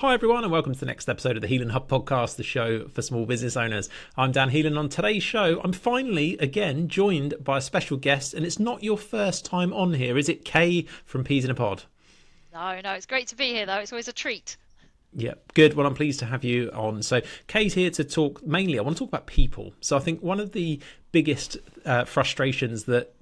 Hi everyone and welcome to the next episode of the HeelanHub podcast, the show for small business owners. I'm Dan Heelan. On today's show, I'm finally again joined by a special guest, and it's not your first time on here, is it, Kay from Peas in a Pod? No, it's great to be here though. It's always a treat. Yeah, good. Well, I'm pleased to have you on. So Kay's here to talk mainly, I want to talk about people. So I think one of the biggest frustrations that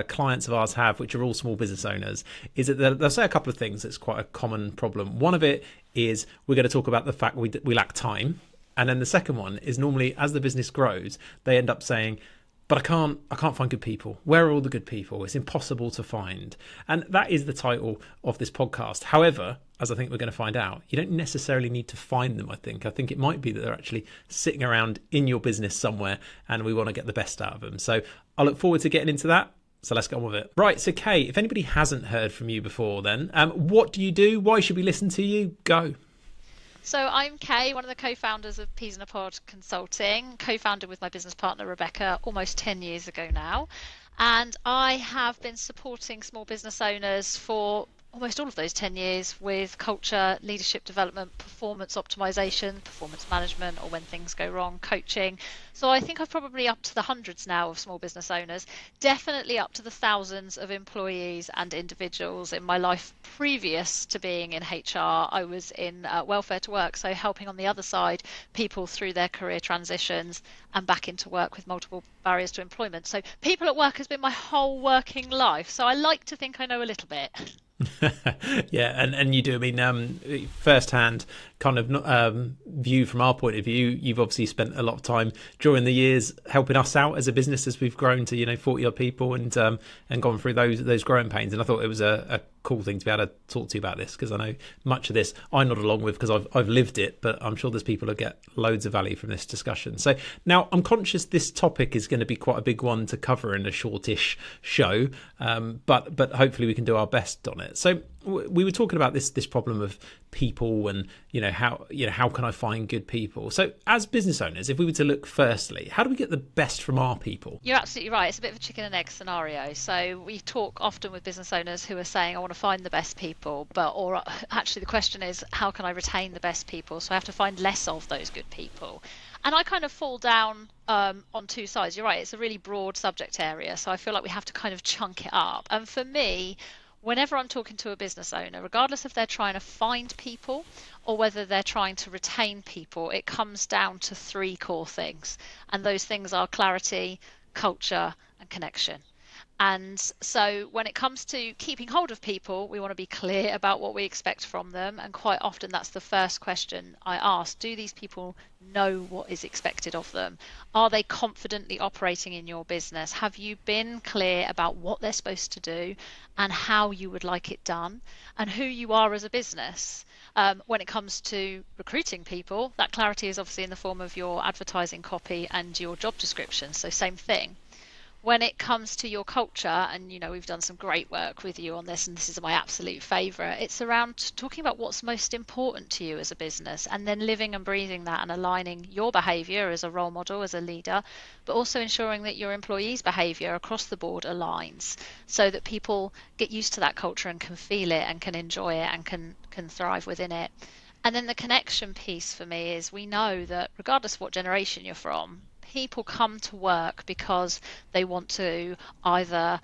clients of ours have, which are all small business owners, is that they'll say a couple of things that's quite a common problem. One of it is we're going to talk about the fact we lack time. And then the second one is normally as the business grows, they end up saying, but I can't find good people. Where are all the good people? It's impossible to find. And that is the title of this podcast. However, as I think we're going to find out, you don't necessarily need to find them, I think. I think it might be that they're actually sitting around in your business somewhere and we want to get the best out of them. So I look forward to getting into that. So let's get on with it. Right, so Kay, if anybody hasn't heard from you before then, what do you do? Why should we listen to you? Go. So I'm Kay, one of the co-founders of Peas in a Pod Consulting, co-founded with my business partner Rebecca almost 10 years ago now. And I have been supporting small business owners for almost all of those 10 years with culture, leadership development, performance optimization, performance management, or when things go wrong, coaching. So I think I've probably up to the hundreds now of small business owners, definitely up to the thousands of employees and individuals. In my life previous to being in HR, I was in welfare to work, so helping on the other side people through their career transitions and back into work with multiple barriers to employment. So people at work has been my whole working life. So I like to think I know a little bit. Yeah, and you do. I mean, first-hand kind of view from our point of view. You've obviously spent a lot of time during the years helping us out as a business as we've grown to 40 odd people and gone through those growing pains. And I thought it was a cool thing to be able to talk to you about this, because I know much of this I nod along with because I've lived it, but I'm sure there's people that get loads of value from this discussion. So now I'm conscious this topic is going to be quite a big one to cover in a shortish show, but hopefully we can do our best on it. So we were talking about this problem of people and how can I find good people. So as business owners, if we were to look firstly, how do we get the best from our people? You're absolutely right. It's a bit of a chicken and egg scenario. So we talk often with business owners who are saying, I want to find the best people, or actually the question is, how can I retain the best people? So I have to find less of those good people. And I kind of fall down on two sides. You're right. It's a really broad subject area. So I feel like we have to kind of chunk it up. And for me, whenever I'm talking to a business owner, regardless if they're trying to find people or whether they're trying to retain people, it comes down to three core things. And those things are clarity, culture, and connection. And so when it comes to keeping hold of people, we want to be clear about what we expect from them. And quite often that's the first question I ask. Do these people know what is expected of them? Are they confidently operating in your business? Have you been clear about what they're supposed to do and how you would like it done and who you are as a business? When it comes to recruiting people, that clarity is obviously in the form of your advertising copy and your job description. So same thing. When it comes to your culture, and we've done some great work with you on this, and this is my absolute favorite, it's around talking about what's most important to you as a business and then living and breathing that and aligning your behavior as a role model, as a leader, but also ensuring that your employees' behavior across the board aligns so that people get used to that culture and can feel it and can enjoy it and can thrive within it. And then the connection piece for me is, we know that regardless of what generation you're from, people come to work because they want to either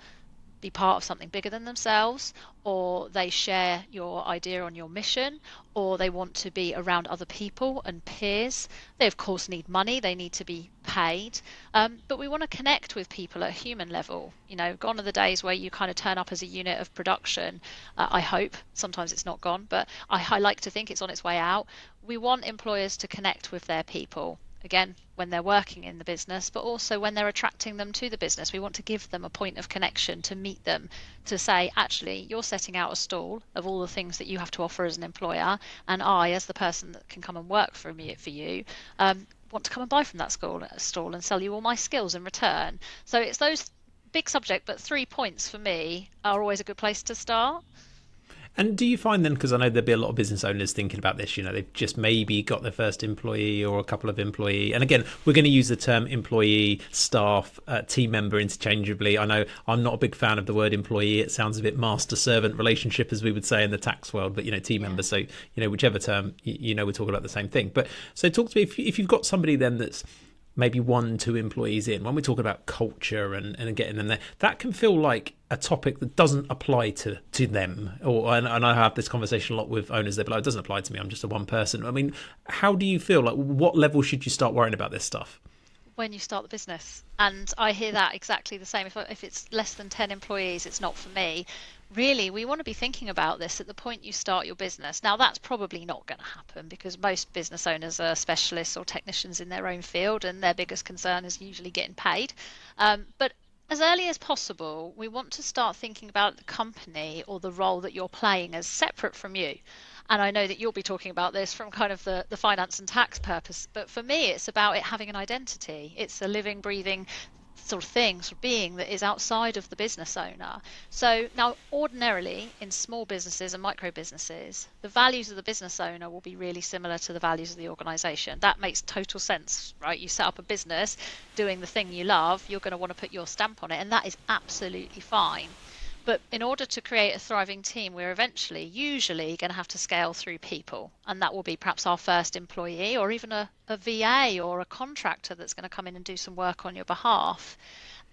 be part of something bigger than themselves, or they share your idea on your mission, or they want to be around other people and peers. They of course need money, they need to be paid, but we want to connect with people at a human level. Gone are the days where you kind of turn up as a unit of production. I hope sometimes it's not gone, but I like to think it's on its way out. We want employers to connect with their people, again, when they're working in the business, but also when they're attracting them to the business. We want to give them a point of connection to meet them, to say, actually, you're setting out a stall of all the things that you have to offer as an employer, and I, as the person that can come and work for you, want to come and buy from that stall and sell you all my skills in return. So it's those big subject, but 3 points for me are always a good place to start. And do you find then, because I know there'll be a lot of business owners thinking about this, they've just maybe got their first employee or a couple of employee. And again, we're going to use the term employee, staff, team member interchangeably. I know I'm not a big fan of the word employee. It sounds a bit master-servant relationship, as we would say in the tax world, but, team member. So, whichever term, we're talking about the same thing. But so talk to me, if you've got somebody then that's maybe 1-2 employees in, when we're talking about culture and getting them there, that can feel like a topic that doesn't apply to them. And I have this conversation a lot with owners. They're like, it doesn't apply to me. I'm just a one person. I mean, how do you feel? Like, what level should you start worrying about this stuff? When you start the business. And I hear that exactly the same. If it's less than 10 employees, it's not for me. Really, we want to be thinking about this at the point you start your business. Now, that's probably not going to happen because most business owners are specialists or technicians in their own field, and their biggest concern is usually getting paid. But as early as possible, we want to start thinking about the company or the role that you're playing as separate from you. And I know that you'll be talking about this from kind of the finance and tax purpose, but for me, it's about it having an identity. It's a living, breathing sort of thing, sort of being that is outside of the business owner. So now, ordinarily, in small businesses and micro businesses, the values of the business owner will be really similar to the values of the organization. That makes total sense, right? You set up a business doing the thing you love, you're going to want to put your stamp on it, and that is absolutely fine. But in order to create a thriving team, we're usually going to have to scale through people. And that will be perhaps our first employee or even a VA or a contractor that's going to come in and do some work on your behalf.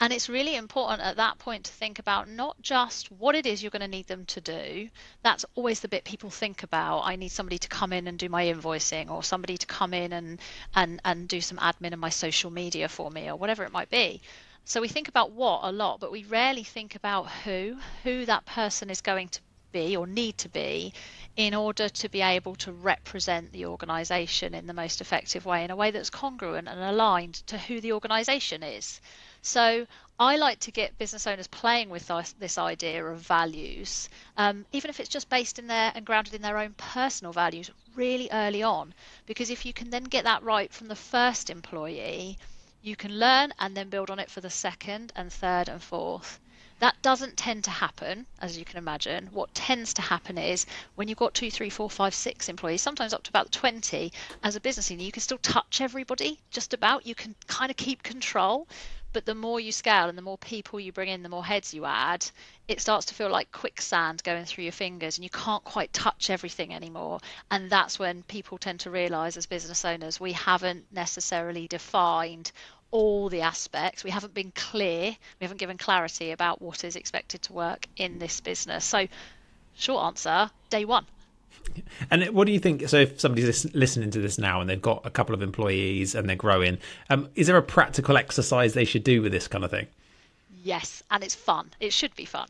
And it's really important at that point to think about not just what it is you're going to need them to do. That's always the bit people think about. I need somebody to come in and do my invoicing, or somebody to come in and do some admin in my social media for me, or whatever it might be. So we think about what a lot, but we rarely think about who that person is going to be or need to be in order to be able to represent the organisation in the most effective way, in a way that's congruent and aligned to who the organisation is. So I like to get business owners playing with this idea of values, even if it's just based in their and grounded in their own personal values really early on, because if you can then get that right from the first employee, you can learn and then build on it for the second and third and fourth. That doesn't tend to happen, as you can imagine. What tends to happen is when you've got 2, 3, 4, 5, 6 employees, sometimes up to about 20, as a business owner, you can still touch everybody, just about. You can kind of keep control. But the more you scale and the more people you bring in, the more heads you add, it starts to feel like quicksand going through your fingers and you can't quite touch everything anymore. And that's when people tend to realize, as business owners, we haven't necessarily defined all the aspects. We haven't been clear. We haven't given clarity about what is expected to work in this business. So short answer, day one. And what do you think? So if somebody's listening to this now and they've got a couple of employees and they're growing, is there a practical exercise they should do with this kind of thing? Yes, and it's fun. It should be fun.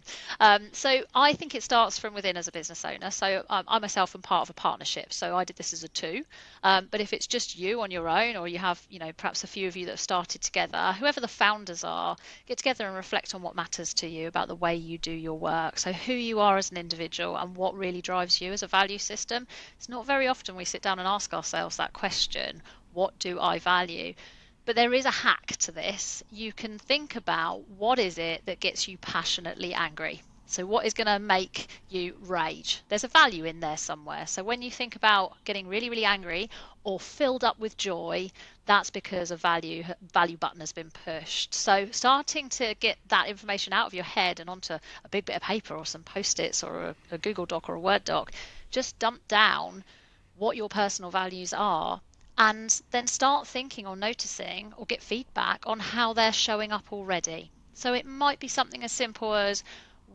So I think it starts from within as a business owner. So I myself am part of a partnership. So I did this as a two. But if it's just you on your own, or you have, perhaps a few of you that have started together, whoever the founders are, get together and reflect on what matters to you about the way you do your work. So who you are as an individual and what really drives you as a value system. It's not very often we sit down and ask ourselves that question. What do I value? But there is a hack to this. You can think about what is it that gets you passionately angry. So what is going to make you rage? There's a value in there somewhere. So when you think about getting really, really angry or filled up with joy, that's because a value button has been pushed. So starting to get that information out of your head and onto a big bit of paper or some Post-its or a Google Doc or a Word doc, just dump down what your personal values are, and then start thinking or noticing or get feedback on how they're showing up already. So it might be something as simple as,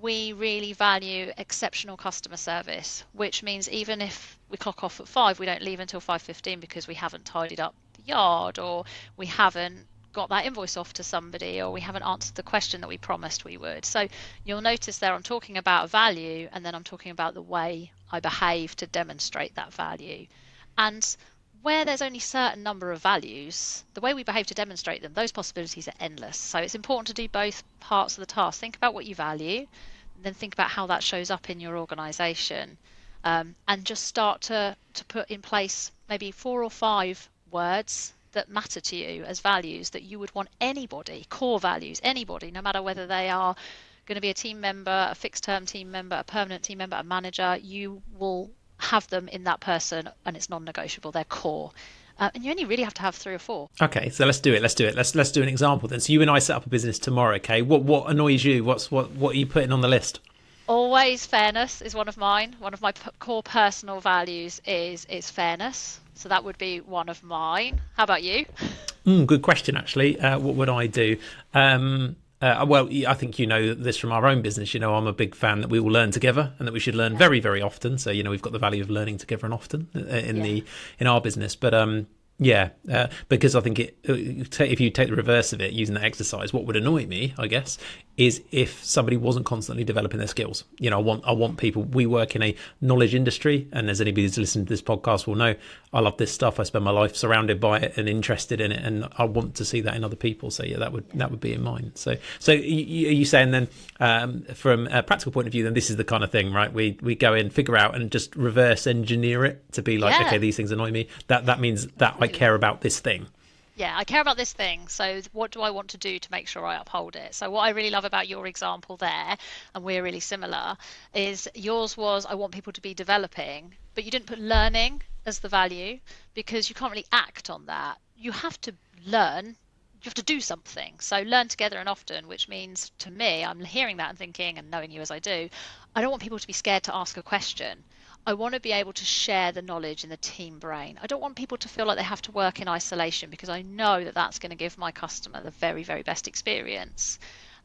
we really value exceptional customer service, which means even if we clock off at 5, we don't leave until 5:15 because we haven't tidied up the yard, or we haven't got that invoice off to somebody, or we haven't answered the question that we promised we would. So you'll notice there I'm talking about a value, and then I'm talking about the way I behave to demonstrate that value. And where there's only a certain number of values, the way we behave to demonstrate them, those possibilities are endless. So it's important to do both parts of the task. Think about what you value, and then think about how that shows up in your organisation, and just start to put in place maybe 4 or 5 words that matter to you as values that you would want anybody, core values, anybody, no matter whether they are going to be a team member, a fixed term team member, a permanent team member, a manager, you will have them in that person, and it's non-negotiable. They're core. And you only really have to have 3 or 4. Okay, so let's do it. Let's do an example then. So you and I set up a business tomorrow. Okay, what annoys you? What are you putting on the list? Always fairness is one of mine. One of my core personal values is fairness. So that would be one of mine. How about you? Good question, actually. What would I do? Well, I think you know this from our own business. You know, I'm a big fan that we all learn together and that we should learn very, very often. So, you know, we've got the value of learning together and often in our business. But because I think if you take the reverse of it, using that exercise, what would annoy me, I guess, is if somebody wasn't constantly developing their skills. You know, I want people. We work in a knowledge industry, and as anybody who's listened to this podcast will know, I love this stuff. I spend my life surrounded by it and interested in it, and I want to see that in other people. So yeah, that would be in mine. So are you saying then, from a practical point of view, then this is the kind of thing, right? We go in, figure out, and just reverse engineer it to be like, okay, these things annoy me. That means that I care about this thing. Yeah, I care about this thing. So what do I want to do to make sure I uphold it? So what I really love about your example there, and we're really similar, is yours was I want people to be developing, but you didn't put learning as the value because you can't really act on that. You have to learn. You have to do something. So learn together and often, which means to me, I'm hearing that and thinking, and knowing you as I do, I don't want people to be scared to ask a question. I want to be able to share the knowledge in the team brain. I don't want people to feel like they have to work in isolation because I know that that's going to give my customer the very, very best experience.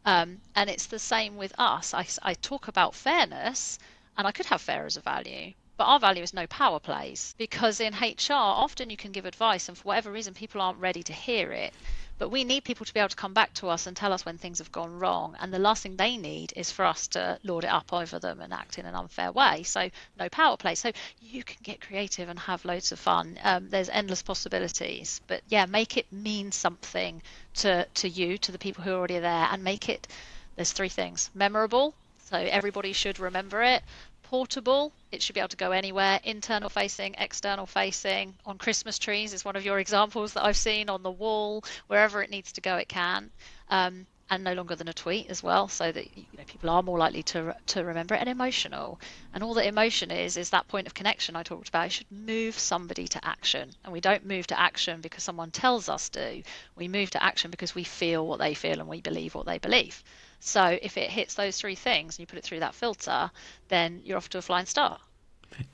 And it's the same with us. I talk about fairness, and I could have fair as a value, but our value is no power plays, because in HR, often you can give advice and for whatever reason, people aren't ready to hear it. But we need people to be able to come back to us and tell us when things have gone wrong. And the last thing they need is for us to lord it up over them and act in an unfair way. So no power play. So you can get creative and have loads of fun. There's endless possibilities. But yeah, make it mean something to you, to the people who are already there, and make it, there's 3 things. Memorable. So everybody should remember it. Portable, it should be able to go anywhere. Internal facing, external facing. On Christmas trees is one of your examples that I've seen, on the wall, wherever it needs to go it can. And no longer than a tweet as well, so that people are more likely to remember it. And emotional, and all that emotion is that point of connection I talked about. It should move somebody to action, and we don't move to action because someone tells us to. We move to action because we feel what they feel and we believe what they believe. So if it hits those 3 things and you put it through that filter, then you're off to a flying start.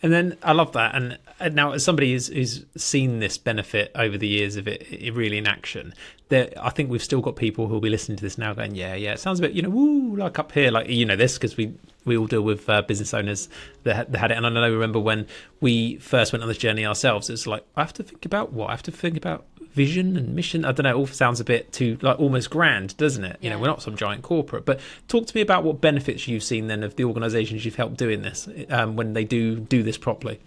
And then I love that. And now, as somebody who's seen this benefit over the years of it really in action, I think we've still got people who'll be listening to this now going, yeah, it sounds a bit, woo, like up here, like, this, because we all deal with business owners that had it. And I remember when we first went on this journey ourselves, it's like, I have to think about what? I have to think about vision and mission. I don't know, it all sounds a bit too, like, almost grand, doesn't it? We're not some giant corporate. But talk to me about what benefits you've seen then of the organisations you've helped doing this, when they do this properly.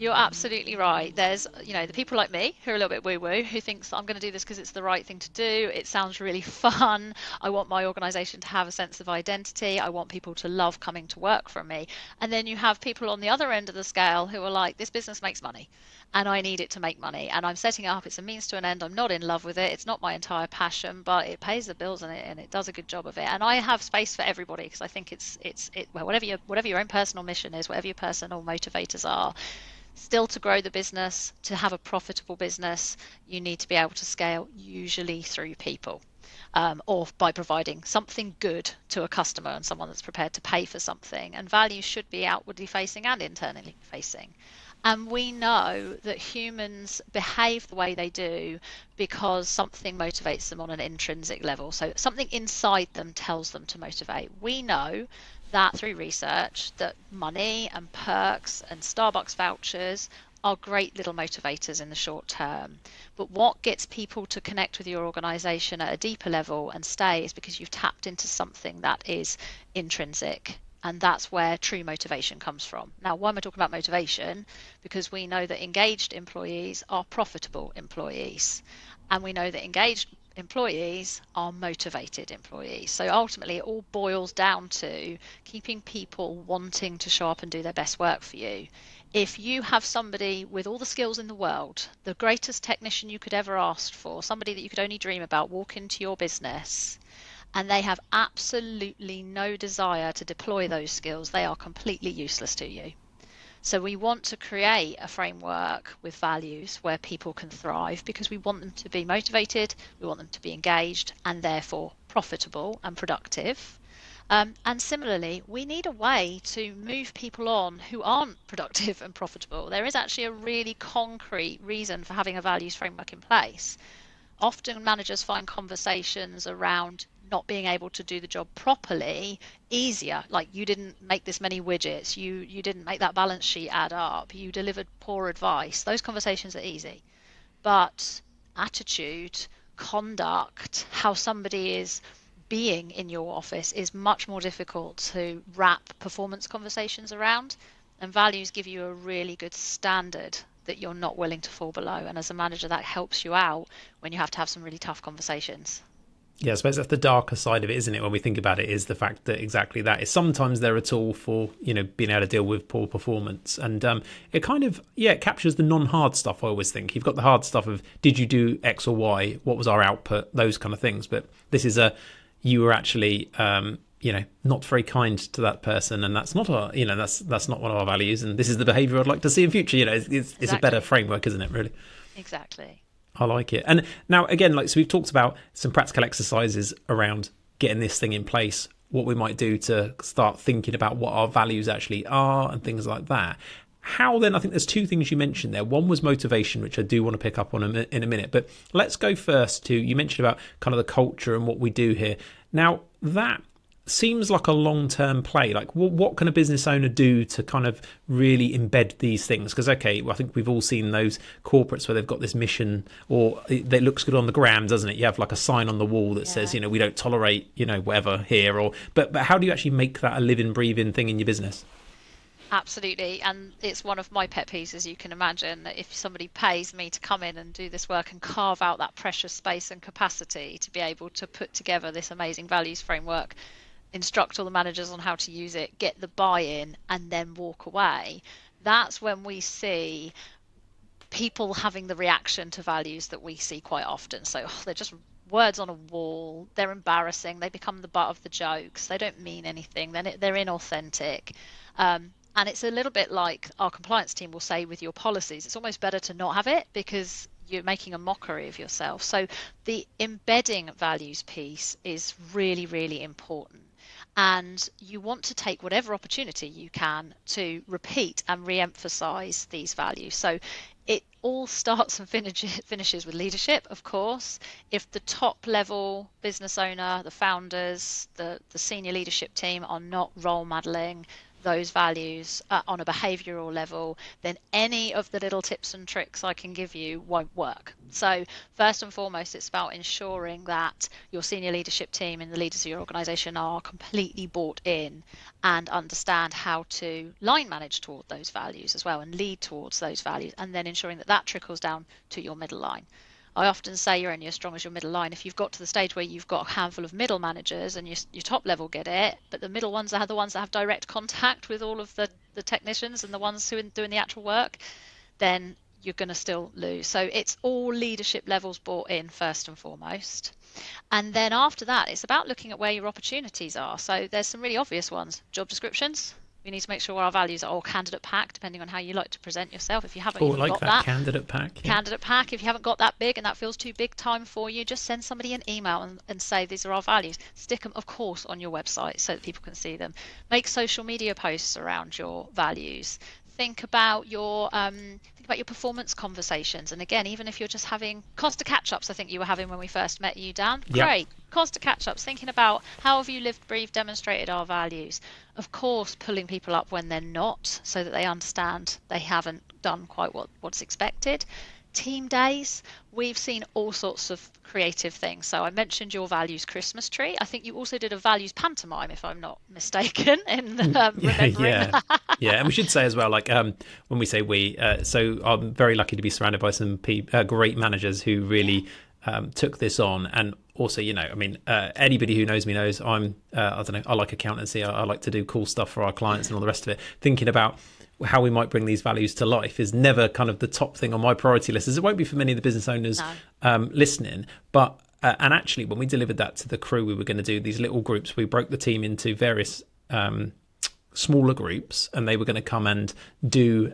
You're absolutely right. There's, the people like me who are a little bit woo-woo, who thinks I'm going to do this because it's the right thing to do. It sounds really fun. I want my organisation to have a sense of identity. I want people to love coming to work for me. And then you have people on the other end of the scale who are like, this business makes money and I need it to make money. And I'm setting it up. It's a means to an end. I'm not in love with it. It's not my entire passion, but it pays the bills and it does a good job of it. And I have space for everybody because I think well, whatever your own personal mission is, whatever your personal motivators are, still to grow the business, to have a profitable business, you need to be able to scale, usually through people, or by providing something good to a customer and someone that's prepared to pay for something. And value should be outwardly facing and internally facing. And we know that humans behave the way they do because something motivates them on an intrinsic level. So something inside them tells them to motivate. We know that through research that money and perks and Starbucks vouchers are great little motivators in the short term. But what gets people to connect with your organisation at a deeper level and stay is because you've tapped into something that is intrinsic. And that's where true motivation comes from. Now, why am I talking about motivation? Because we know that engaged employees are profitable employees. And we know that engaged employees are motivated employees. So ultimately, it all boils down to keeping people wanting to show up and do their best work for you. If you have somebody with all the skills in the world, the greatest technician you could ever ask for, somebody that you could only dream about, walk into your business, and they have absolutely no desire to deploy those skills, they are completely useless to you. So we want to create a framework with values where people can thrive, because we want them to be motivated, we want them to be engaged, and therefore profitable and productive. And similarly, we need a way to move people on who aren't productive and profitable. There is actually a really concrete reason for having a values framework in place. Often managers find conversations around not being able to do the job properly easier. Like, you didn't make this many widgets, you didn't make that balance sheet add up, you delivered poor advice. Those conversations are easy. But attitude, conduct, how somebody is being in your office is much more difficult to wrap performance conversations around. And values give you a really good standard that you're not willing to fall below. And as a manager, that helps you out when you have to have some really tough conversations. Yeah, I suppose that's the darker side of it, isn't it? When we think about it, is the fact that exactly that is sometimes they're a tool for, being able to deal with poor performance. And it kind of, it captures the non-hard stuff. I always think you've got the hard stuff of, did you do X or Y? What was our output? Those kind of things. But this is you were actually, not very kind to that person. And that's not that's not one of our values. And this is the behavior I'd like to see in future. It's a better framework, isn't it, really? Exactly. I like it. And now, again, so we've talked about some practical exercises around getting this thing in place, what we might do to start thinking about what our values actually are and things like that. How then, I think there's two things you mentioned there. One was motivation, which I do want to pick up on in a minute. But let's go first to, you mentioned about kind of the culture and what we do here. Now, that seems like a long-term play. Like, what can a business owner do to kind of really embed these things? Because, I think we've all seen those corporates where they've got this mission, or it looks good on the gram, doesn't it? You have like a sign on the wall that says, we don't tolerate, whatever here. But how do you actually make that a living, breathing thing in your business? Absolutely. And it's one of my pet peeves, as you can imagine, that if somebody pays me to come in and do this work and carve out that precious space and capacity to be able to put together this amazing values framework, instruct all the managers on how to use it, get the buy-in, and then walk away, that's when we see people having the reaction to values that we see quite often. So they're just words on a wall, they're embarrassing, they become the butt of the jokes, they don't mean anything, then they're inauthentic. And it's a little bit like our compliance team will say with your policies, it's almost better to not have it because you're making a mockery of yourself. So the embedding values piece is really, really important. And you want to take whatever opportunity you can to repeat and re-emphasize these values. So it all starts and finishes with leadership, of course. If the top level business owner, the founders, the senior leadership team are not role modeling those values on a behavioral level, then any of the little tips and tricks I can give you won't work. So first and foremost, it's about ensuring that your senior leadership team and the leaders of your organization are completely bought in and understand how to line manage toward those values as well and lead towards those values, and then ensuring that that trickles down to your middle line. I often say you're only as strong as your middle line. If you've got to the stage where you've got a handful of middle managers and your top level get it, but the middle ones are the ones that have direct contact with all of the technicians and the ones who are doing the actual work, then you're going to still lose. So it's all leadership levels bought in first and foremost. And then after that, it's about looking at where your opportunities are. So there's some really obvious ones. Job descriptions. We need to make sure our values are all candidate pack, depending on how you like to present yourself. If you haven't got that candidate pack. Yeah. Candidate pack. If you haven't got that big and that feels too big time for you, just send somebody an email and say these are our values. Stick them, of course, on your website so that people can see them. Make social media posts around your values. Think about your performance conversations. And again, even if you're just having Costa catch-ups, I think you were having when we first met you, Dan. Yep. Great. Costa catch-ups, thinking about how have you lived, breathed, demonstrated our values. Of course, pulling people up when they're not, so that they understand they haven't done quite what's expected. Team days, we've seen all sorts of creative things. So I mentioned your values Christmas tree. I think you also did a values pantomime, if I'm not mistaken, in remembering that. Yeah, and we should say as well, like when we say we, so I'm very lucky to be surrounded by some great managers who really took this on. And also, anybody who knows me knows I like accountancy. I like to do cool stuff for our clients and all the rest of it. Thinking about how we might bring these values to life is never kind of the top thing on my priority list, as it won't be for many of the business owners listening. But And actually, when we delivered that to the crew, we were going to do these little groups. We broke the team into various smaller groups, and they were going to come and do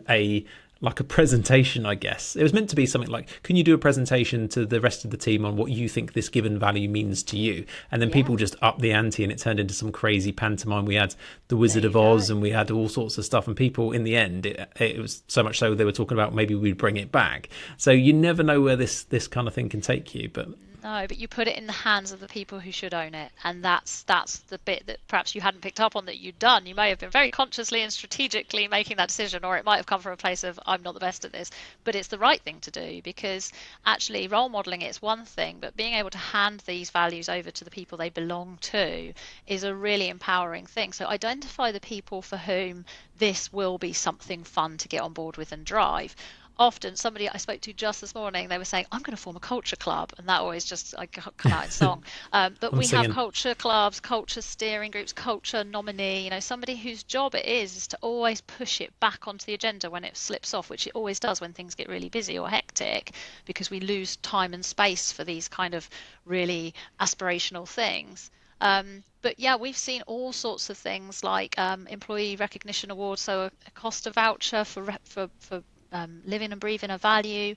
like a presentation, I guess. It was meant to be something like, can you do a presentation to the rest of the team on what you think this given value means to you? And then people just upped the ante, and it turned into some crazy pantomime. We had the Wizard of Oz, and we had all sorts of stuff. And people, in the end, it was so much so they were talking about maybe we'd bring it back. So you never know where this kind of thing can take you. But no, but you put it in the hands of the people who should own it, and that's the bit that perhaps you hadn't picked up on that you'd done. You may have been very consciously and strategically making that decision, or it might have come from a place of I'm not the best at this, but it's the right thing to do, because actually role modeling it's one thing, but being able to hand these values over to the people they belong to is a really empowering thing. So identify the people for whom this will be something fun to get on board with and drive. Often somebody I spoke to just this morning, they were saying, I'm going to form a culture club, and that always just I come out in song. But we have culture clubs, culture steering groups, culture nominee, somebody whose job it is to always push it back onto the agenda when it slips off, which it always does when things get really busy or hectic, because we lose time and space for these kind of really aspirational things. But yeah, we've seen all sorts of things like employee recognition awards, so a Costa voucher for living and breathing a value.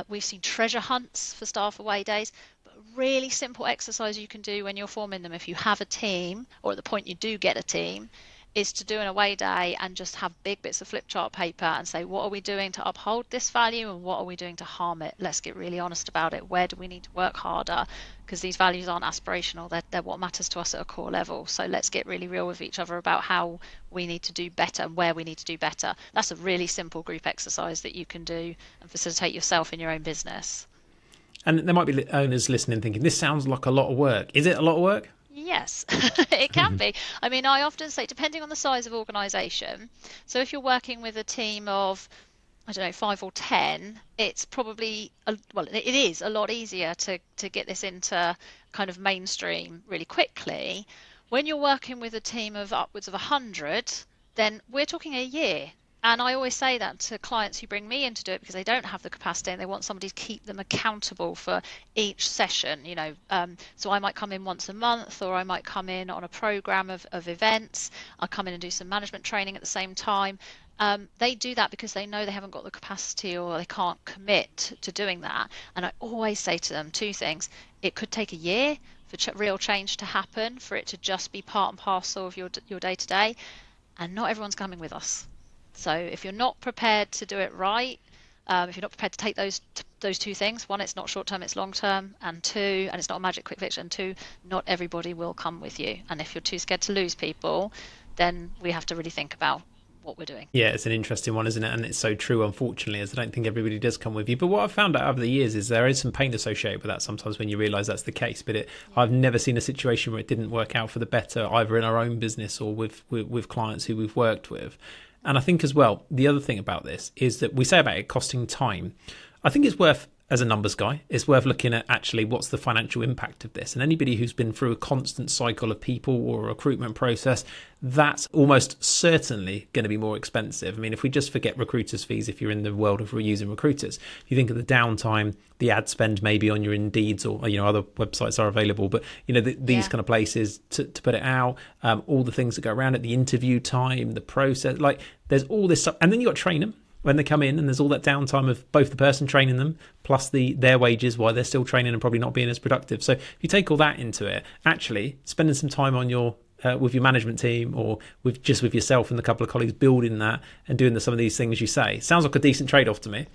We've seen treasure hunts for staff away days, but a really simple exercise you can do when you're forming them, if you have a team, or at the point you do get a team, is to do an away day and just have big bits of flip chart paper and say, what are we doing to uphold this value and what are we doing to harm it? Let's get really honest about it. Where do we need to work harder? Because these values aren't aspirational, they're what matters to us at a core level. So let's get really real with each other about how we need to do better and where we need to do better. That's a really simple group exercise that you can do and facilitate yourself in your own business. And there might be owners listening thinking, this sounds like a lot of work. Is it a lot of work? Yes, it can be. I mean, I often say, depending on the size of organisation, so if you're working with a team of, I don't know, 5 or 10, it's probably, it is a lot easier to get this into kind of mainstream really quickly. When you're working with a team of upwards of 100, then we're talking a year. And I always say that to clients who bring me in to do it, because they don't have the capacity and they want somebody to keep them accountable for each session. So I might come in once a month, or I might come in on a program of events. I'll come in and do some management training at the same time. They do that because they know they haven't got the capacity or they can't commit to doing that. And I always say to them two things. It could take a year for real change to happen, for it to just be part and parcel of your day-to-day. And not everyone's coming with us. So if you're not prepared to do it right, if you're not prepared to take those two things, one, it's not short term, it's long term, and two, and it's not a magic quick fix, and two, not everybody will come with you. And if you're too scared to lose people, then we have to really think about what we're doing. Yeah, it's an interesting one, isn't it? And it's so true, unfortunately, as I don't think everybody does come with you. But what I've found out over the years is there is some pain associated with that sometimes when you realise that's the case. But I've never seen a situation where it didn't work out for the better, either in our own business or with clients who we've worked with. And I think as well, the other thing about this is that we say about it costing time. I think it's worth, as a numbers guy, it's worth looking at actually what's the financial impact of this. And anybody who's been through a constant cycle of people or a recruitment process, that's almost certainly going to be more expensive. I mean, if we just forget recruiters' fees, if you're in the world of reusing recruiters, if you think of the downtime, the ad spend maybe on your Indeeds or other websites are available, but these kind of places to put it out, all the things that go around it, the interview time, the process, like there's all this stuff, and then you got to train them when they come in, and there's all that downtime of both the person training them plus their wages while they're still training and probably not being as productive. So if you take all that into it, actually spending some time on your with your management team or with yourself and a couple of colleagues building that and doing some of these things you say, sounds like a decent trade-off to me.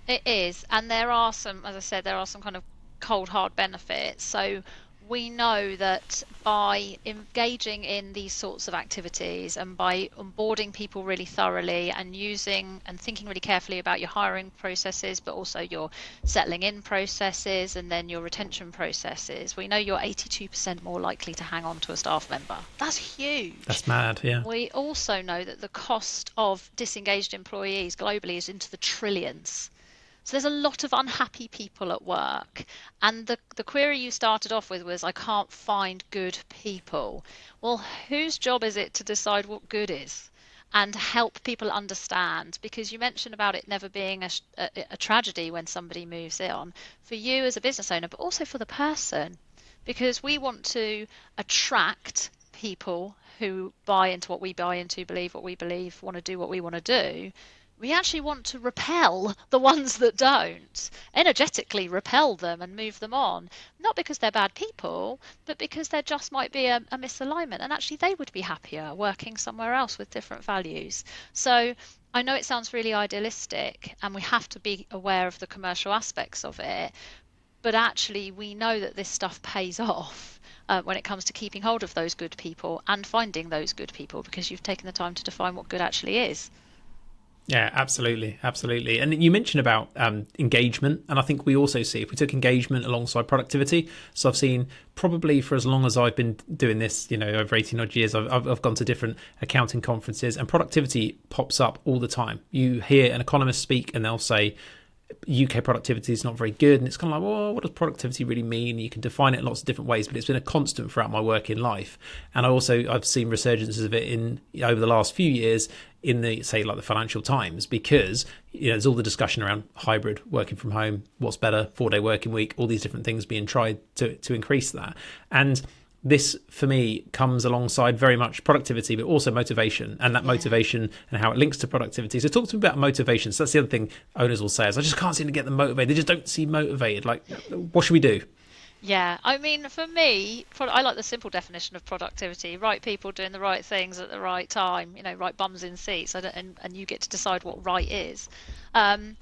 It is, and there are some, as I said, there are some kind of cold hard benefits. So we know that by engaging in these sorts of activities and by onboarding people really thoroughly and using and thinking really carefully about your hiring processes, but also your settling in processes and then your retention processes, we know you're 82% more likely to hang on to a staff member. That's huge. That's mad, yeah. We also know that the cost of disengaged employees globally is into the trillions. So there's a lot of unhappy people at work. And the query you started off with was, I can't find good people. Well, whose job is it to decide what good is? and help people understand, because you mentioned about it never being a tragedy when somebody moves on for you as a business owner, but also for the person, because we want to attract people who buy into what we buy into, believe what we believe, want to do what we want to do. We actually want to repel the ones that don't, energetically repel them and move them on, not because they're bad people, but because there just might be a misalignment, and actually they would be happier working somewhere else with different values. So I know it sounds really idealistic, and we have to be aware of the commercial aspects of it, but actually we know that this stuff pays off when it comes to keeping hold of those good people and finding those good people, because you've taken the time to define what good actually is. Yeah, absolutely, absolutely. And you mentioned about engagement, and I think we also see if we took engagement alongside productivity. So I've seen probably for as long as I've been doing this, over 18 odd years, I've gone to different accounting conferences, and productivity pops up all the time. You hear an economist speak, and they'll say UK productivity is not very good, and it's kind of like, well, what does productivity really mean? You can define it in lots of different ways, but it's been a constant throughout my working life. And I've seen resurgences of it in over the last few years in the, say, like the Financial Times, because there's all the discussion around hybrid working from home, what's better, 4-day working week, all these different things being tried to increase that. And this, for me, comes alongside very much productivity, but also motivation, and that motivation and how it links to productivity. So talk to me about motivation. So that's the other thing owners will say is, I just can't seem to get them motivated. They just don't seem motivated. Like, what should we do? Yeah, I mean, for me, I like the simple definition of productivity: right people doing the right things at the right time, right bums in seats, and you get to decide what right is. Um,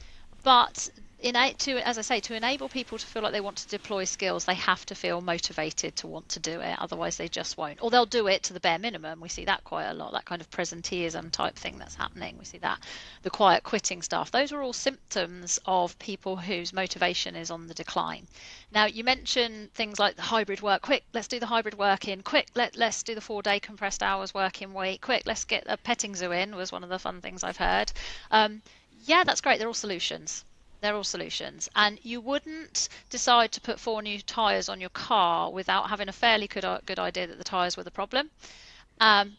but as I say, to enable people to feel like they want to deploy skills, they have to feel motivated to want to do it. Otherwise, they just won't, or they'll do it to the bare minimum. We see that quite a lot, that kind of presenteeism type thing that's happening. We see that, the quiet quitting stuff. Those are all symptoms of people whose motivation is on the decline. Now, you mentioned things like the hybrid work. Quick, let's do the hybrid work in. Quick, let's do the 4-day compressed hours working week. Quick, let's get a petting zoo in, was one of the fun things I've heard. Yeah, that's great. They're all solutions. They're all solutions. And you wouldn't decide to put 4 new tyres on your car without having a fairly good idea that the tyres were the problem.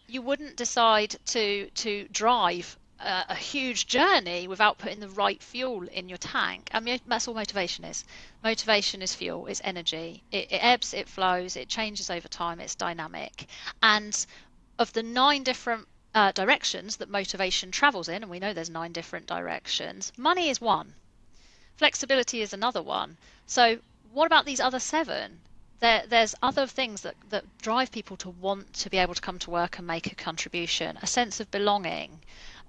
You wouldn't decide to drive a huge journey without putting the right fuel in your tank. I mean, that's all motivation is. Motivation is fuel, it's energy. It ebbs, it flows, it changes over time, it's dynamic. And of the 9 different directions that motivation travels in, and we know there's 9 different directions, money is one. Flexibility is another one. So what about these other 7? There's other things that drive people to want to be able to come to work and make a contribution: a sense of belonging,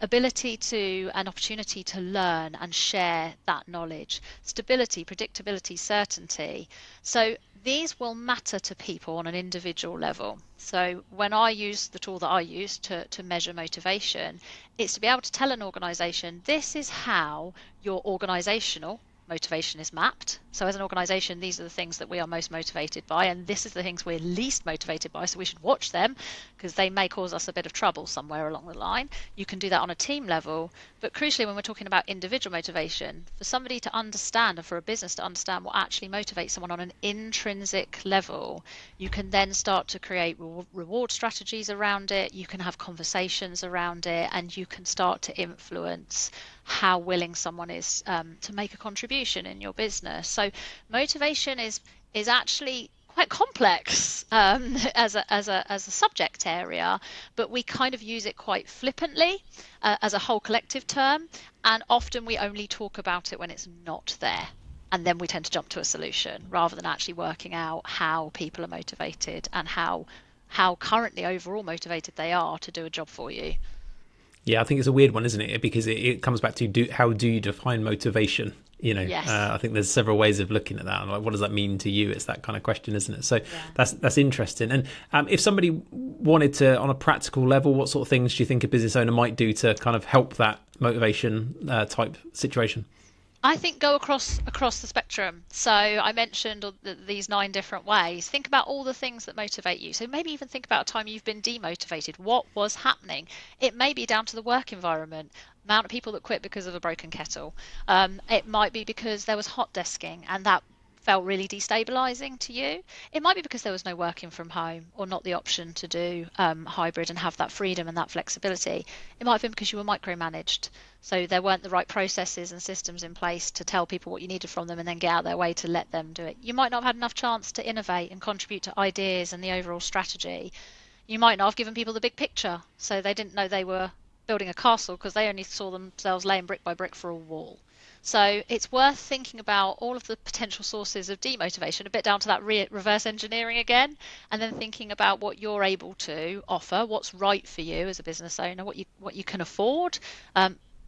ability to, an opportunity to learn and share that knowledge, stability, predictability, certainty. So these will matter to people on an individual level. So when I use the tool that I use to measure motivation, it's to be able to tell an organization, this is how your organizational motivation is mapped. So as an organization, these are the things that we are most motivated by, and this is the things we're least motivated by, so we should watch them because they may cause us a bit of trouble somewhere along the line. You can do that on a team level, but crucially when we're talking about individual motivation, for somebody to understand and for a business to understand what actually motivates someone on an intrinsic level, you can then start to create reward strategies around it, you can have conversations around it, and you can start to influence how willing someone is to make a contribution in your business. So motivation is actually quite complex as a subject area, but we kind of use it quite flippantly as a whole collective term, and often we only talk about it when it's not there, and then we tend to jump to a solution rather than actually working out how people are motivated and how currently overall motivated they are to do a job for you. Yeah, I think it's a weird one, isn't it? Because it comes back to how do you define motivation? Yes. I think there's several ways of looking at that. Like, what does that mean to you? It's that kind of question, isn't it? So Yeah. that's interesting. And if somebody wanted to, on a practical level, what sort of things do you think a business owner might do to kind of help that motivation type situation? I think go across the spectrum. So I mentioned these 9 different ways. Think about all the things that motivate you. So maybe even think about a time you've been demotivated. What was happening? It may be down to the work environment, amount of people that quit because of a broken kettle. It might be because there was hot desking and that felt really destabilizing to you. It might be because there was no working from home or not the option to do hybrid and have that freedom and that flexibility. It might have been because you were micromanaged. So there weren't the right processes and systems in place to tell people what you needed from them and then get out their way to let them do it. You might not have had enough chance to innovate and contribute to ideas and the overall strategy. You might not have given people the big picture, so they didn't know they were building a castle because they only saw themselves laying brick by brick for a wall. So it's worth thinking about all of the potential sources of demotivation, a bit down to that reverse engineering again, and then thinking about what you're able to offer, what's right for you as a business owner, what you can afford,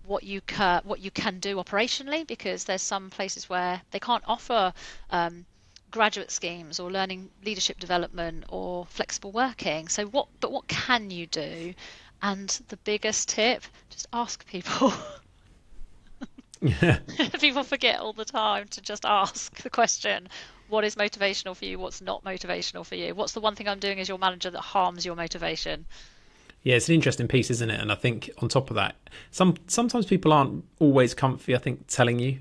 what you can do operationally, because there's some places where they can't offer graduate schemes or learning leadership development or flexible working. So what can you do? And the biggest tip, just ask people. Yeah. People forget all the time to just ask the question, what is motivational for you? What's not motivational for you? What's the one thing I'm doing as your manager that harms your motivation? Yeah, it's an interesting piece, isn't it? And I think on top of that, sometimes people aren't always comfy, I think, telling you,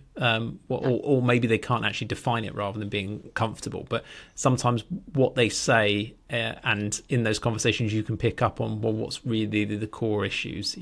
or maybe they can't actually define it rather than being comfortable. But sometimes what they say, and in those conversations, you can pick up on, well, what's really the core issues.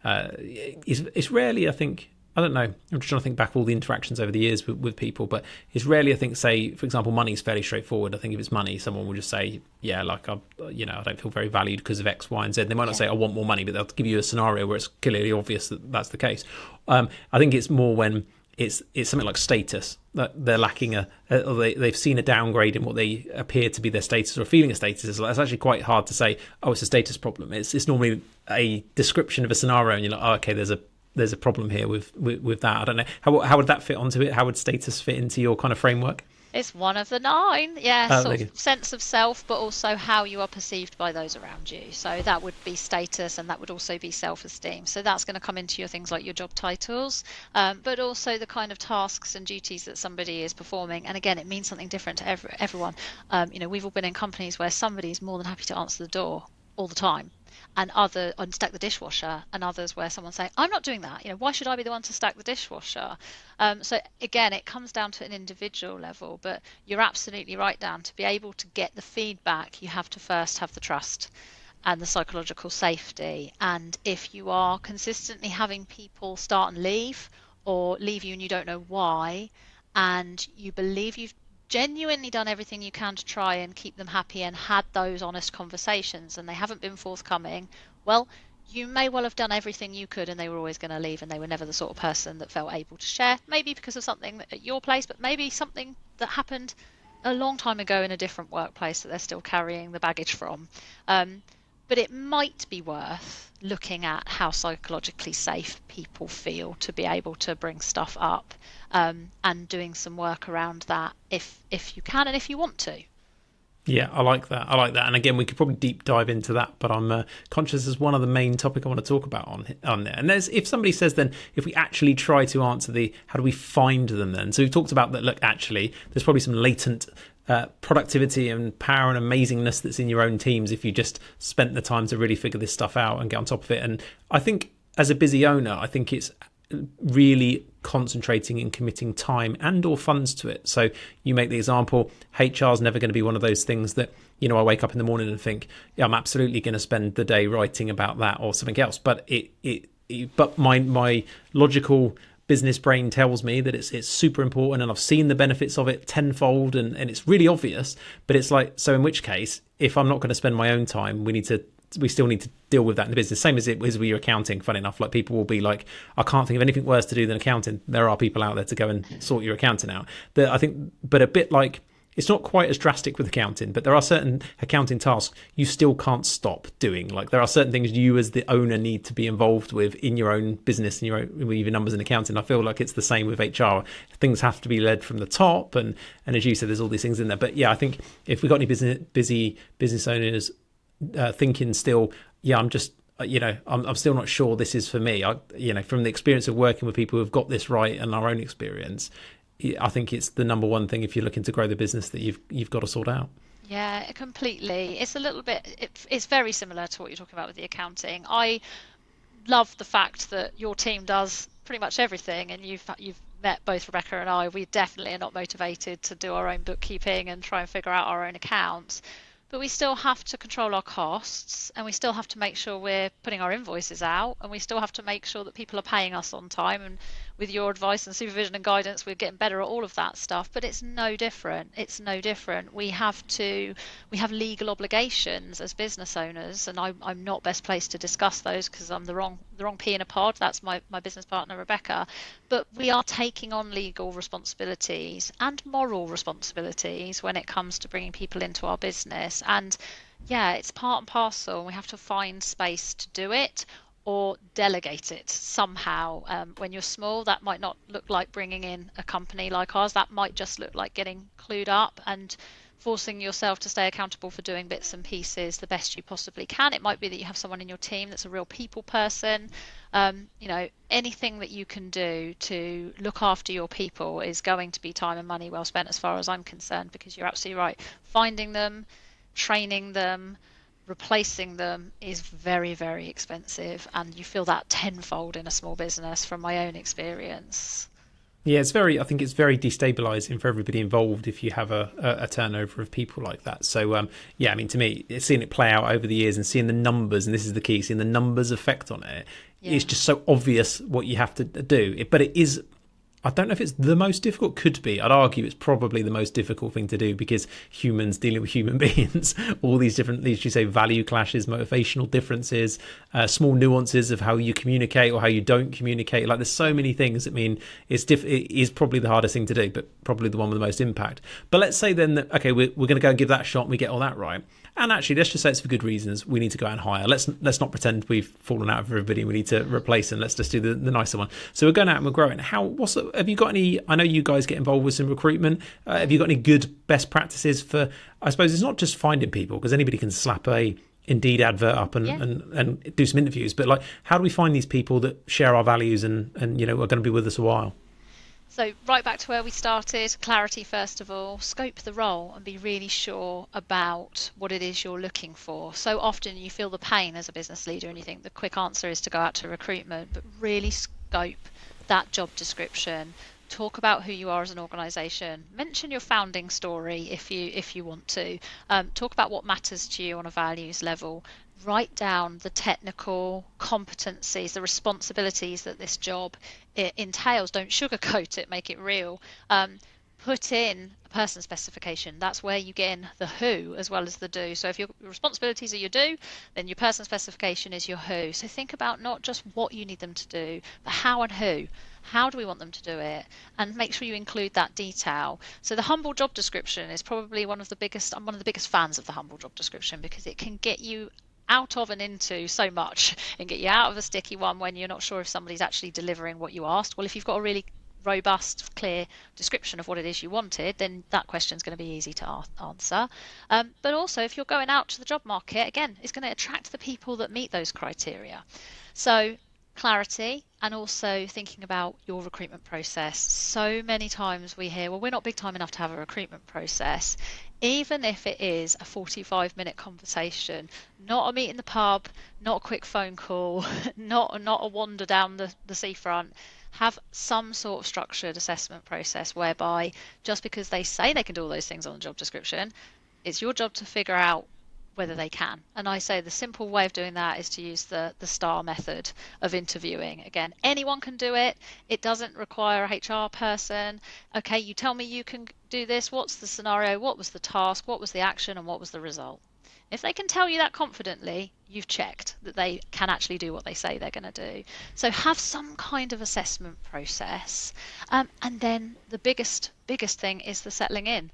It's rarely, I think. I don't know. I'm just trying to think back all the interactions over the years with people, but it's rarely, I think, say, for example, money is fairly straightforward. I think if it's money, someone will just say, yeah, like, I don't feel very valued because of X, Y, and Z. They might not say, I want more money, but they'll give you a scenario where it's clearly obvious that that's the case. I think it's more when it's something like status, that they're lacking or they've seen a downgrade in what they appear to be their status or feeling a status. It's actually quite hard to say, oh, it's a status problem. It's normally a description of a scenario, and you're like, oh, okay, there's a problem here with that. I don't know. How would that fit onto it? How would status fit into your kind of framework? It's one of the 9. Yeah, sort of sense of self, but also how you are perceived by those around you. So that would be status, and that would also be self-esteem. So that's going to come into your things like your job titles, but also the kind of tasks and duties that somebody is performing. And again, it means something different to everyone. We've all been in companies where somebody's more than happy to answer the door all the time, and stack the dishwasher, and others where someone's saying, I'm not doing that, why should I be the one to stack the dishwasher? So again, it comes down to an individual level, but you're absolutely right, Dan. To be able to get the feedback, you have to first have the trust and the psychological safety. And if you are consistently having people start and leave, or leave you and you don't know why, and you believe you've genuinely done everything you can to try and keep them happy and had those honest conversations, and they haven't been forthcoming, well, you may well have done everything you could and they were always going to leave, and they were never the sort of person that felt able to share, maybe because of something at your place, but maybe something that happened a long time ago in a different workplace that they're still carrying the baggage from. But it might be worth looking at how psychologically safe people feel to be able to bring stuff up, and doing some work around that if you can and if you want to. Yeah, I like that. And again, we could probably deep dive into that, but I'm conscious as one of the main topic I want to talk about on there. And if somebody says then, if we actually try to answer how do we find them then? So we've talked about that, look, actually, there's probably some latent productivity and power and amazingness that's in your own teams if you just spent the time to really figure this stuff out and get on top of it. And I think as a busy owner, I think it's really concentrating and committing time and or funds to it. So you make the example, HR is never going to be one of those things that, I wake up in the morning and think, yeah, I'm absolutely going to spend the day writing about that or something else. But but my logical business brain tells me that it's super important, and I've seen the benefits of it tenfold, and it's really obvious. But it's like, so in which case, if I'm not going to spend my own time, we still need to deal with that in the business. Same as it is with your accounting. Funny enough, like people will be like, I can't think of anything worse to do than accounting. There are people out there to go and sort your accounting out. I think, but a bit like, it's not quite as drastic with accounting, but there are certain accounting tasks you still can't stop doing. Like there are certain things you as the owner need to be involved with in your own business and with your numbers in accounting. I feel like it's the same with HR. Things have to be led from the top, and as you said, there's all these things in there. But yeah, I think if we've got any busy business owners thinking still, yeah, I'm just, I'm still not sure this is for me. From the experience of working with people who've got this right and our own experience, I think it's the number one thing if you're looking to grow the business that you've got to sort out. Yeah, completely. It's a little bit, it's very similar to what you're talking about with the accounting. I love the fact that your team does pretty much everything, and you've met both Rebecca and I, we definitely are not motivated to do our own bookkeeping and try and figure out our own accounts. But we still have to control our costs, and we still have to make sure we're putting our invoices out, and we still have to make sure that people are paying us on time. And with your advice and supervision and guidance, we're getting better at all of that stuff. But it's no different. It's no different. We have legal obligations as business owners, and I'm not best placed to discuss those because I'm the wrong pea in a pod. That's my business partner Rebecca. But we are taking on legal responsibilities and moral responsibilities when it comes to bringing people into our business. And yeah, it's part and parcel, and we have to find space to do it or delegate it somehow. When you're small, that might not look like bringing in a company like ours. That might just look like getting clued up and forcing yourself to stay accountable for doing bits and pieces the best you possibly can. It might be that you have someone in your team that's a real people person. Anything that you can do to look after your people is going to be time and money well spent, as far as I'm concerned, because you're absolutely right. Finding them, training them, replacing them is very, very expensive, and you feel that tenfold in a small business from my own experience. Yeah, I think it's very destabilizing for everybody involved if you have a turnover of people like that. So, yeah, I mean, to me, seeing it play out over the years and seeing the numbers, and this is the key, seeing the numbers effect on it, Yeah. it's just so obvious what you have to do. But it is, I don't know if it's the most difficult, could be. I'd argue it's probably the most difficult thing to do because humans dealing with human beings, all these different, as you say, value clashes, motivational differences, small nuances of how you communicate or how you don't communicate. Like there's so many things. I mean, it is probably the hardest thing to do, but probably the one with the most impact. But let's say then that, okay, we're going to go and give that a shot and we get all that right. And actually, let's just say it's for good reasons. We need to go and hire. Let's not pretend we've fallen out of everybody and we need to replace them. Let's just do the nicer one. So we're going out and we're growing. Have you got any? I know you guys get involved with some recruitment. Have you got any good best practices for? I suppose it's not just finding people, because anybody can slap a Indeed advert up and do some interviews. But like, how do we find these people that share our values and are going to be with us a while? So right back to where we started, clarity first of all, scope the role and be really sure about what it is you're looking for. So often you feel the pain as a business leader and you think the quick answer is to go out to recruitment, but really scope that job description. Talk about who you are as an organisation. Mention your founding story if you want to. Talk about what matters to you on a values level. Write down the technical competencies, the responsibilities that this job entails. Don't sugarcoat it, make it real. Put in a person specification. That's where you get in the who as well as the do. So if your responsibilities are your do, then your person specification is your who. So think about not just what you need them to do, but how and who. How do we want them to do it? And make sure you include that detail. So the humble job description is probably I'm one of the biggest fans of the humble job description, because it can get you out of and into so much and get you out of a sticky one when you're not sure if somebody's actually delivering what you asked. Well, if you've got a really robust, clear description of what it is you wanted, then that question is going to be easy to answer. But also, if you're going out to the job market, again, it's going to attract the people that meet those criteria. So clarity, and also thinking about your recruitment process. So many times we hear, well, we're not big time enough to have a recruitment process. Even if it is a 45-minute conversation, not a meet in the pub, not a quick phone call, not a wander down the seafront, have some sort of structured assessment process whereby just because they say they can do all those things on the job description, it's your job to figure out whether they can. And I say the simple way of doing that is to use the STAR method of interviewing. Again, anyone can do it. It doesn't require a HR person. Okay, you tell me you can do this. What's the scenario? What was the task? What was the action? And what was the result? If they can tell you that confidently, you've checked that they can actually do what they say they're going to do. So have some kind of assessment process. And then the biggest thing is the settling in.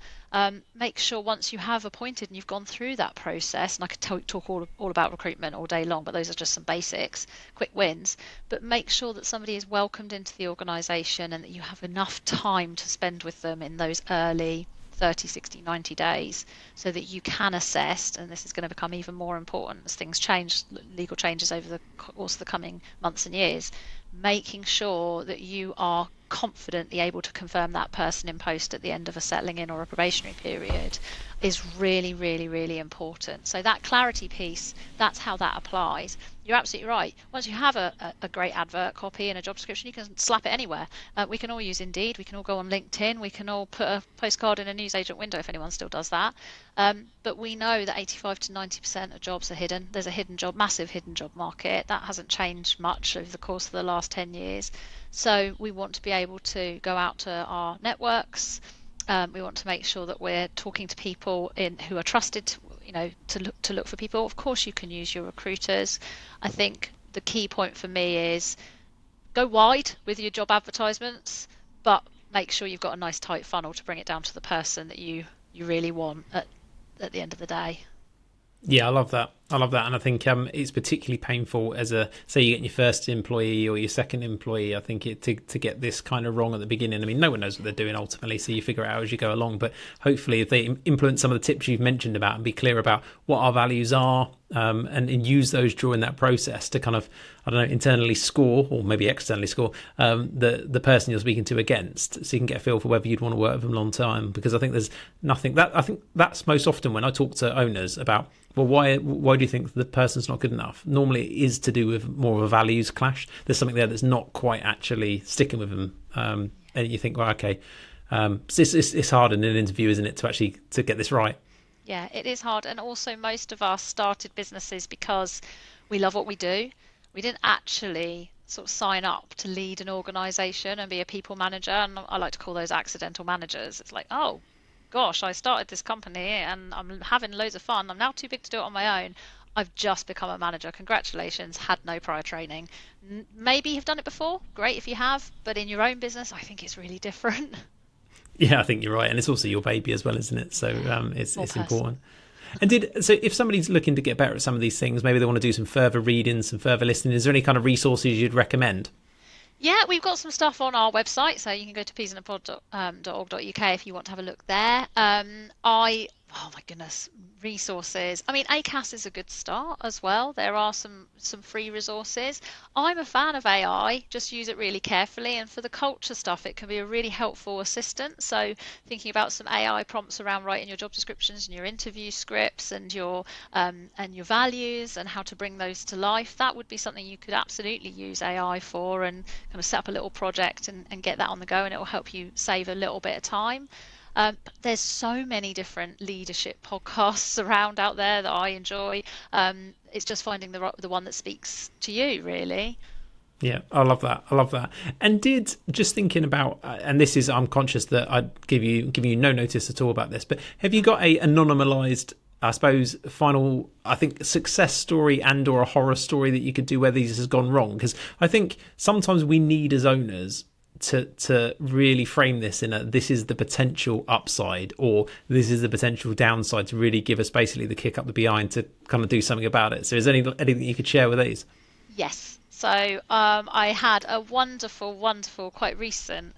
Make sure once you have appointed and you've gone through that process, and I could talk all about recruitment all day long, but those are just some basics, quick wins, but make sure that somebody is welcomed into the organisation and that you have enough time to spend with them in those early 30, 60, 90 days so that you can assess, and this is going to become even more important as things change, legal changes over the course of the coming months and years. making sure that you are confidently able to confirm that person in post at the end of a settling in or a probationary period is really, really, really important. So that clarity piece, that's how that applies. You're absolutely right. Once you have a great advert copy and a job description, you can slap it anywhere. We can all use Indeed. We can all go on LinkedIn. We can all put a postcard in a newsagent window if anyone still does that. But we know that 85 to 90% of jobs are hidden. There's a hidden job, massive hidden job market. That hasn't changed much over the course of the last 10 years. So we want to be able to go out to our networks. We want to make sure that we're talking to people who are trusted, to look for people. Of course, you can use your recruiters. I think the key point for me is go wide with your job advertisements, but make sure you've got a nice tight funnel to bring it down to the person that you really want at the end of the day. Yeah, I love that. And I think it's particularly painful as say you get your first employee or your second employee. I think to get this kind of wrong at the beginning. I mean, no one knows what they're doing ultimately, so you figure it out as you go along. But hopefully, if they implement some of the tips you've mentioned about and be clear about what our values are, and use those during that process to kind of, I don't know, internally score or maybe externally score the person you're speaking to against, so you can get a feel for whether you'd want to work with them long time. Because I think there's nothing that I think that's most often when I talk to owners about, well, why do you think the person's not good enough? Normally it is to do with more of a values clash. There's something there that's not quite actually sticking with them. And you think, well, okay, it's hard in an interview, isn't it, to get this right? Yeah, it is hard. And also, most of us started businesses because we love what we do. We didn't actually sort of sign up to lead an organization and be a people manager. And I like to call those accidental managers. It's like, oh, gosh, I started this company and I'm having loads of fun. I'm now too big to do it on my own. I've just become a manager. Congratulations, had no prior training. Maybe you've done it before. Great if you have. But in your own business, I think it's really different. Yeah, I think you're right. And it's also your baby as well, isn't it? So it's important. And if somebody's looking to get better at some of these things, maybe they want to do some further reading, some further listening, is there any kind of resources you'd recommend? Yeah, we've got some stuff on our website, so you can go to peasandaPod.org.uk if you want to have a look there. Oh my goodness, resources. I mean, ACAS is a good start as well. There are some free resources. I'm a fan of AI, just use it really carefully. And for the culture stuff, it can be a really helpful assistant. So thinking about some AI prompts around writing your job descriptions and your interview scripts and your values and how to bring those to life, that would be something you could absolutely use AI for, and kind of set up a little project and get that on the go, and it will help you save a little bit of time. There's so many different leadership podcasts around out there that I enjoy. It's just finding the one that speaks to you, really. Yeah, I love that. And just thinking about, and this is, I'm conscious that I'd give you no notice at all about this, but have you got a anonymized, I suppose, final, I think, success story and or a horror story that you could do where these has gone wrong? Because I think sometimes we need, as owners, to really frame this in this is the potential upside or this is the potential downside, to really give us basically the kick up the behind to kind of do something about it. So is there anything you could share with these? Yes. So I had a wonderful, quite recent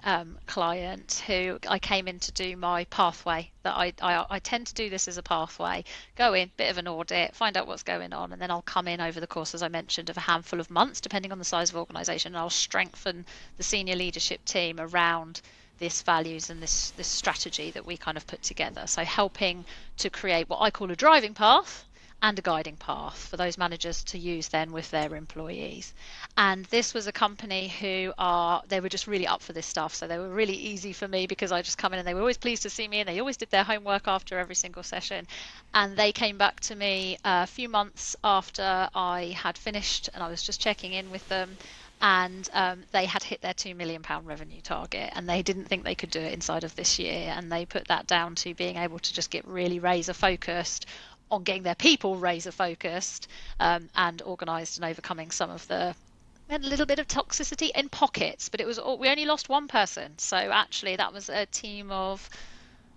client who I came in to do my pathway. That I tend to do this as a pathway. Go in, bit of an audit, find out what's going on, and then I'll come in over the course, as I mentioned, of a handful of months, depending on the size of organisation, and I'll strengthen the senior leadership team around this values and this strategy that we kind of put together. So helping to create what I call a driving path and a guiding path for those managers to use then with their employees. And this was a company they were just really up for this stuff. So they were really easy for me because I just come in and they were always pleased to see me, and they always did their homework after every single session. And they came back to me a few months after I had finished, and I was just checking in with them. And they had hit their £2 million revenue target, and they didn't think they could do it inside of this year. And they put that down to being able to just get really razor focused on getting their people razor focused, and organised, and overcoming some of we had a little bit of toxicity in pockets, but we only lost one person. So actually that was a team of,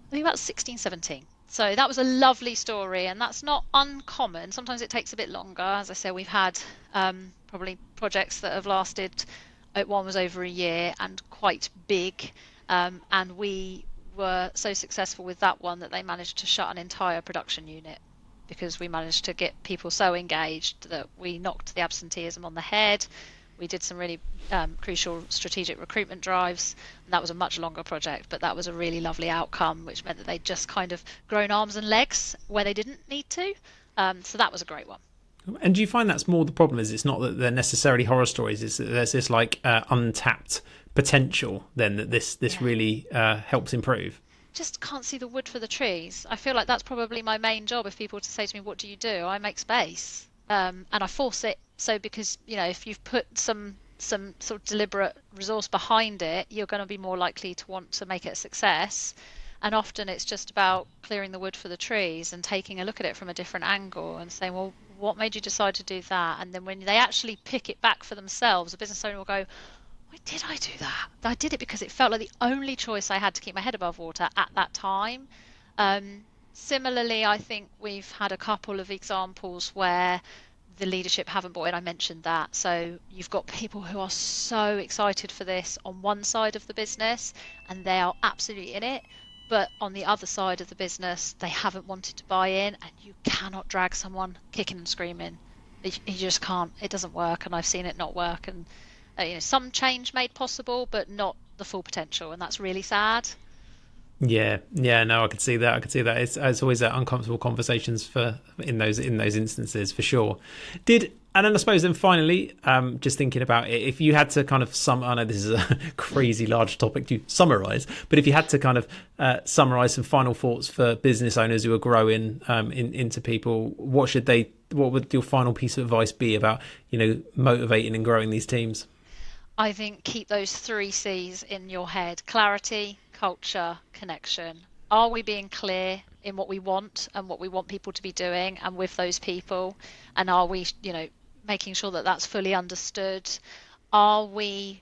I think, about 16, 17. So that was a lovely story, and that's not uncommon. Sometimes it takes a bit longer. As I said, we've had probably projects that have lasted, one was over a year and quite big, and we were so successful with that one that they managed to shut an entire production unit, because we managed to get people so engaged that we knocked the absenteeism on the head. We did some really crucial strategic recruitment drives, and that was a much longer project, but that was a really lovely outcome, which meant that they'd just kind of grown arms and legs where they didn't need to. So that was a great one. And do you find that's more the problem? Is it's not that they're necessarily horror stories? Is that there's this like untapped potential then that this really helps improve? Just can't see the wood for the trees. I feel like that's probably my main job. If people were to say to me, "What do you do?" I make space, and I force it. So because if you've put some sort of deliberate resource behind it, you're going to be more likely to want to make it a success. And often it's just about clearing the wood for the trees and taking a look at it from a different angle and saying, well, what made you decide to do that? And then when they actually pick it back for themselves, a business owner will go, why did I do that? I did it because it felt like the only choice I had to keep my head above water at that time. Similarly, I think we've had a couple of examples where the leadership haven't bought in. I mentioned that. So you've got people who are so excited for this on one side of the business and they are absolutely in it. But on the other side of the business, they haven't wanted to buy in, and you cannot drag someone kicking and screaming. You just can't. It doesn't work, and I've seen it not work. And some change made possible, but not the full potential, and that's really sad. Yeah, no, I could see that. It's always uncomfortable conversations in those instances for sure. And then I suppose then finally, just thinking about it, if you had to kind of I know this is a crazy large topic to summarize, but if you had to kind of summarize some final thoughts for business owners who are growing into people, what would your final piece of advice be about, motivating and growing these teams? I think keep those 3 C's in your head: clarity, culture, connection. Are we being clear in what we want and what we want people to be doing and with those people? And are we, making sure that that's fully understood? Are we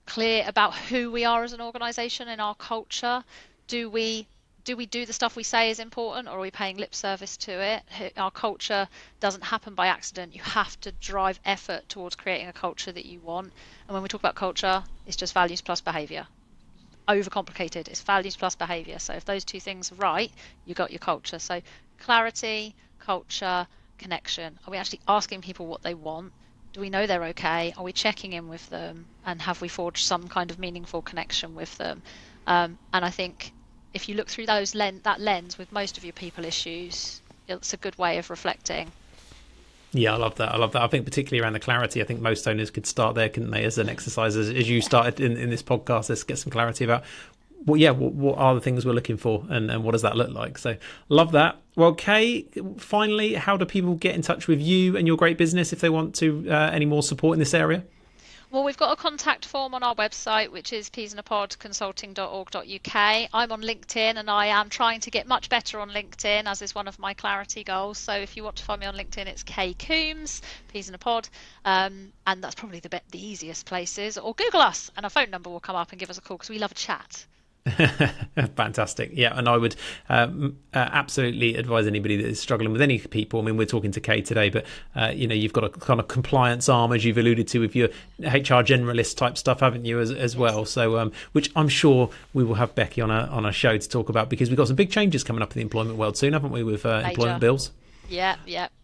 clear about who we are as an organization and our culture? Do we do the stuff we say is important, or are we paying lip service to it? Our culture doesn't happen by accident. You have to drive effort towards creating a culture that you want. And when we talk about culture, it's just values plus behavior. Overcomplicated. It's values plus behavior. So if those 2 things are right, you got your culture. So clarity, culture, connection. Are we actually asking people what they want? Do we know they're okay? Are we checking in with them? And have we forged some kind of meaningful connection with them? And I think if you look through that lens with most of your people issues, it's a good way of reflecting. Yeah, I love that. I think particularly around the clarity, I think most owners could start there, couldn't they, as an exercise, as you started in this podcast. Let's get some clarity about what are the things we're looking for, and what does that look like? So love that. Well, Kay, finally, how do people get in touch with you and your great business if they want to any more support in this area? Well, we've got a contact form on our website, which is peasinapodconsulting.org.uk. I'm on LinkedIn, and I am trying to get much better on LinkedIn, as is one of my clarity goals. So if you want to find me on LinkedIn, it's Kay Coombs, Peas in a Pod, and that's probably the easiest places. Or Google us, and our phone number will come up, and give us a call because we love a chat. Fantastic. Yeah, and I would absolutely advise anybody that is struggling with any people. I mean, we're talking to Kay today, but you've got a kind of compliance arm, as you've alluded to, with your HR generalist type stuff, haven't you, as well? So which I'm sure we will have Becky on a show to talk about, because we've got some big changes coming up in the employment world soon, haven't we, with employment bills? Yeah,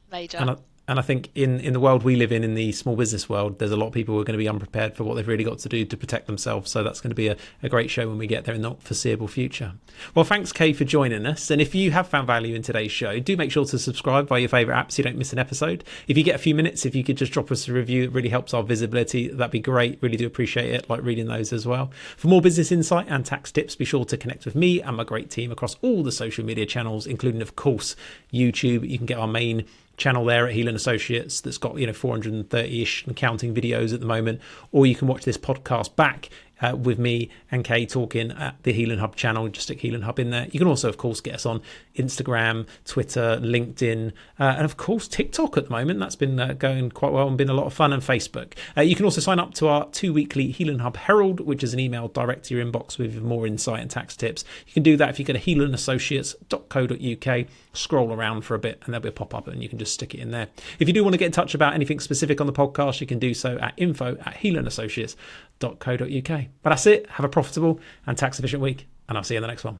major. And I think in the world we live in the small business world, there's a lot of people who are going to be unprepared for what they've really got to do to protect themselves. So that's going to be a great show when we get there in the foreseeable future. Well, thanks, Kay, for joining us. And if you have found value in today's show, do make sure to subscribe via your favourite app so you don't miss an episode. If you get a few minutes, if you could just drop us a review, it really helps our visibility. That'd be great. Really do appreciate it. Like reading those as well. For more business insight and tax tips, be sure to connect with me and my great team across all the social media channels, including, of course, YouTube. You can get our main channel there at Heelan Associates that's got 430-ish and counting videos at the moment, or you can watch this podcast back with me and Kay talking at the HeelanHub channel. Just stick HeelanHub in there. You can also, of course, get us on Instagram, Twitter, LinkedIn, and of course TikTok at the moment. That's been going quite well and been a lot of fun, and Facebook. You can also sign up to our 2-weekly HeelanHub Herald, which is an email direct to your inbox with more insight and tax tips. You can do that if you go to HeelanAssociates.co.uk, scroll around for a bit, and there'll be a pop-up and you can just stick it in there. If you do want to get in touch about anything specific on the podcast, you can do so at info@HeelanAssociates.co.uk. But that's it. Have a profitable and tax efficient week, and I'll see you in the next one.